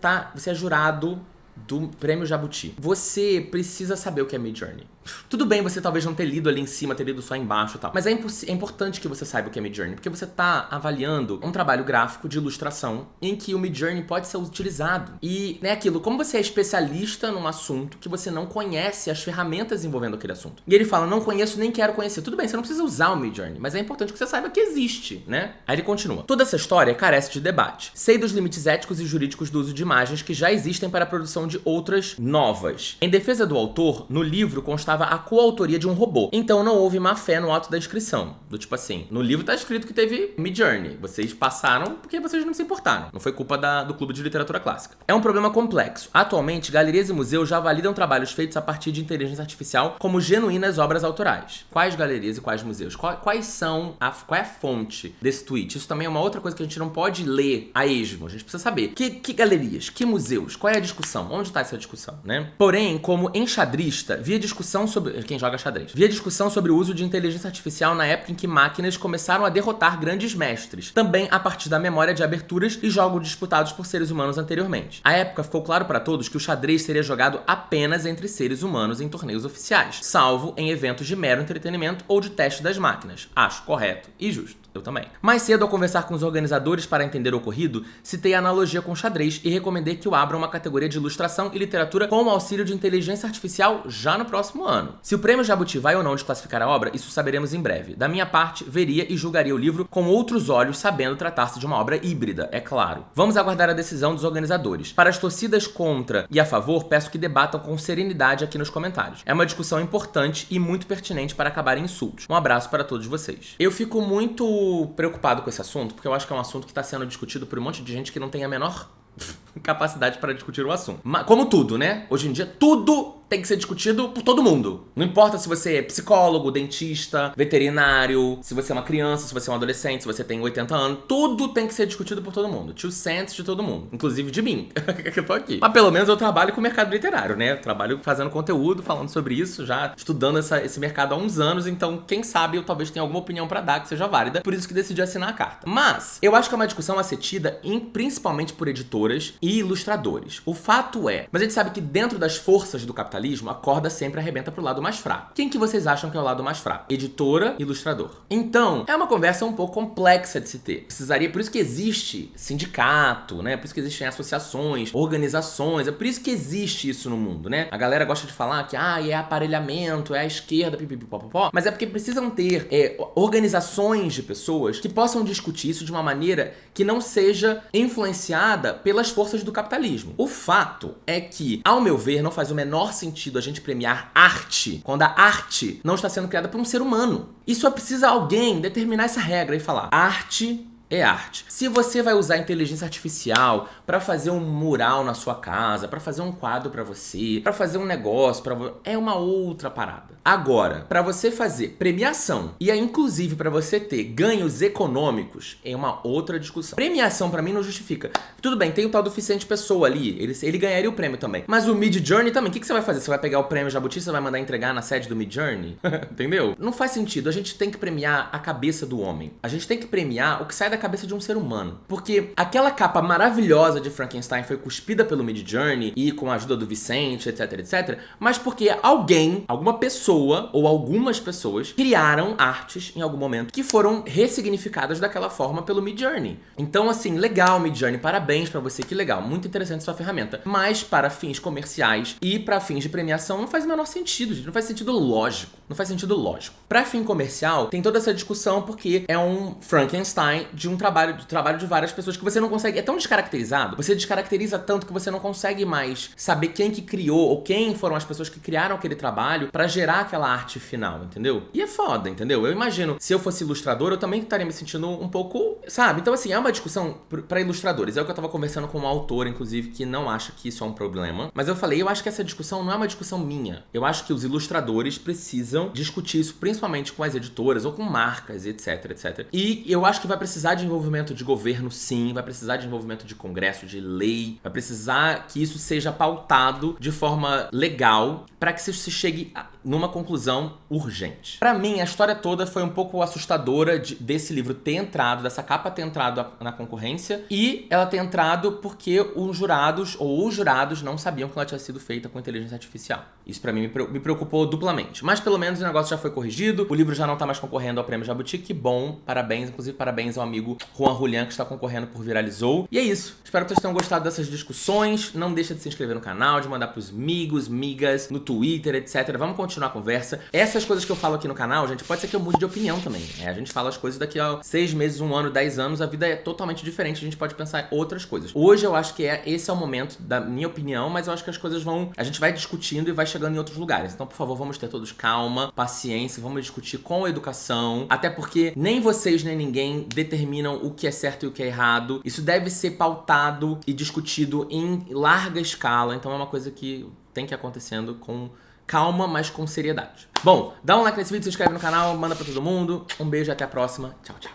é jurado do Prêmio Jabuti. Você precisa saber o que é Midjourney. Tudo bem você talvez não ter lido ali em cima, ter lido só embaixo e tal, mas é importante que você saiba o que é Midjourney, porque você tá avaliando um trabalho gráfico de ilustração em que o Midjourney pode ser utilizado. E, né, aquilo, como você é especialista num assunto que você não conhece as ferramentas envolvendo aquele assunto. E ele fala, não conheço nem quero conhecer. Tudo bem, você não precisa usar o Midjourney, mas é importante que você saiba que existe, né? Aí ele continua. Toda essa história carece de debate. Sei dos limites éticos e jurídicos do uso de imagens que já existem para a produção de outras novas. Em defesa do autor, no livro constava a coautoria de um robô. Então não houve má fé no ato da inscrição. Do tipo assim, no livro tá escrito que teve Midjourney. Vocês passaram porque vocês não se importaram. Não foi culpa do Clube de Literatura Clássica. É um problema complexo. Atualmente, galerias e museus já validam trabalhos feitos a partir de inteligência artificial como genuínas obras autorais. Quais galerias e quais museus? Qual é a fonte desse tweet? Isso também é uma outra coisa que a gente não pode ler a esmo. A gente precisa saber. Que galerias? Que museus? Qual é a discussão? Onde tá essa discussão, né? Porém, como enxadrista, via discussão sobre... Quem joga xadrez. Via discussão sobre o uso de inteligência artificial na época em que máquinas começaram a derrotar grandes mestres. Também a partir da memória de aberturas e jogos disputados por seres humanos anteriormente. À época, ficou claro para todos que o xadrez seria jogado apenas entre seres humanos em torneios oficiais, salvo em eventos de mero entretenimento ou de teste das máquinas. Acho correto e justo. Eu também. Mais cedo, ao conversar com os organizadores para entender o ocorrido, citei a analogia com o xadrez e recomendei que o abram uma categoria de ilustração e literatura com o auxílio de inteligência artificial já no próximo ano. Se o Prêmio Jabuti vai ou não desclassificar a obra, isso saberemos em breve. Da minha parte, veria e julgaria o livro com outros olhos, sabendo tratar-se de uma obra híbrida, é claro. Vamos aguardar a decisão dos organizadores. Para as torcidas contra e a favor, peço que debatam com serenidade aqui nos comentários. É uma discussão importante e muito pertinente para acabar em insultos. Um abraço para todos vocês. Eu fico muito preocupado com esse assunto, porque eu acho que é um assunto que está sendo discutido por um monte de gente que não tem a menor capacidade para discutir o assunto. Como tudo, né? Hoje em dia, tudo tem que ser discutido por todo mundo. Não importa se você é psicólogo, dentista, veterinário, se você é uma criança, se você é um adolescente, se você tem 80 anos, tudo tem que ser discutido por todo mundo. 2 cents de todo mundo, inclusive de mim, que eu tô aqui. Mas pelo menos eu trabalho com o mercado literário, né? Eu trabalho fazendo conteúdo, falando sobre isso, já estudando esse mercado há uns anos, então quem sabe eu talvez tenha alguma opinião pra dar que seja válida, por isso que decidi assinar a carta. Mas eu acho que é uma discussão a ser tida principalmente por editoras e ilustradores. O fato é, mas a gente sabe que dentro das forças do capitalismo, a corda sempre arrebenta pro lado mais fraco. Quem que vocês acham que é o lado mais fraco? Editora, ilustrador. Então, é uma conversa um pouco complexa de se ter. Precisaria, por isso que existe sindicato, né? Por isso que existem associações, organizações, é por isso que existe isso no mundo, né? A galera gosta de falar que, é aparelhamento, é a esquerda, pipipipopopó, mas é porque precisam ter organizações de pessoas que possam discutir isso de uma maneira que não seja influenciada pelas forças do capitalismo. O fato é que, ao meu ver, não faz o menor sentido a gente premiar arte quando a arte não está sendo criada por um ser humano. E só precisa alguém determinar essa regra e falar: arte é arte. Se você vai usar inteligência artificial pra fazer um mural na sua casa, pra fazer um quadro pra você, pra fazer um negócio, é uma outra parada. Agora, pra você fazer premiação e inclusive pra você ter ganhos econômicos, é uma outra discussão. Premiação pra mim não justifica. Tudo bem, tem o tal do Vicente Pessoa ali, ele ganharia o prêmio também. Mas o Midjourney também, o que você vai fazer? Você vai pegar o prêmio Jabuti, você vai mandar entregar na sede do Midjourney? Entendeu? Não faz sentido. A gente tem que premiar a cabeça do homem. A gente tem que premiar o que sai da cabeça de um ser humano. Porque aquela capa maravilhosa de Frankenstein foi cuspida pelo Midjourney e com a ajuda do Vicente, etc, etc. Mas porque alguém, alguma pessoa ou algumas pessoas criaram artes em algum momento que foram ressignificadas daquela forma pelo Midjourney. Então, assim, legal, Midjourney, parabéns pra você, que legal, muito interessante sua ferramenta. Mas para fins comerciais e para fins de premiação não faz o menor sentido, gente. Não faz sentido lógico. Não faz sentido lógico. Para fim comercial, tem toda essa discussão porque é um Frankenstein de um trabalho de várias pessoas que você não consegue... É tão descaracterizado, você descaracteriza tanto que você não consegue mais saber quem que criou ou quem foram as pessoas que criaram aquele trabalho pra gerar aquela arte final, entendeu? E é foda, entendeu? Eu imagino, se eu fosse ilustrador, eu também estaria me sentindo um pouco, sabe? Então, assim, é uma discussão pra ilustradores. É o que eu tava conversando com uma autora, inclusive, que não acha que isso é um problema. Mas eu falei, eu acho que essa discussão não é uma discussão minha. Eu acho que os ilustradores precisam discutir isso, principalmente com as editoras ou com marcas, etc, etc. E eu acho que vai precisar de envolvimento de governo, sim, vai precisar de envolvimento de congresso, de lei, vai precisar que isso seja pautado de forma legal para que se chegue numa conclusão urgente. Pra mim, a história toda foi um pouco assustadora desse livro ter entrado, dessa capa ter entrado na concorrência, e ela ter entrado porque os jurados não sabiam que ela tinha sido feita com inteligência artificial. Isso pra mim me preocupou duplamente. Mas pelo menos o negócio já foi corrigido, o livro já não tá mais concorrendo ao Prêmio Jabuti, que bom, parabéns, inclusive parabéns ao amigo Juan Julián, que está concorrendo por Viralizou. E é isso, espero que vocês tenham gostado dessas discussões, não deixa de se inscrever no canal, de mandar pros amigos, migas, no Twitter, etc. Vamos continuar a conversa. Essas coisas que eu falo aqui no canal, gente, pode ser que eu mude de opinião também. A gente fala as coisas daqui a 6 meses, 1 ano, 10 anos, a vida é totalmente diferente, a gente pode pensar em outras coisas. Hoje eu acho que esse é o momento da minha opinião, mas eu acho que as coisas a gente vai discutindo e vai chegando em outros lugares. Então, por favor, vamos ter todos calma, paciência, vamos discutir com educação, até porque nem vocês nem ninguém determinam o que é certo e o que é errado. Isso deve ser pautado e discutido em larga escala, então é uma coisa que tem que ir acontecendo com calma, mas com seriedade. Bom, dá um like nesse vídeo, se inscreve no canal, manda pra todo mundo. Um beijo e até a próxima. Tchau, tchau.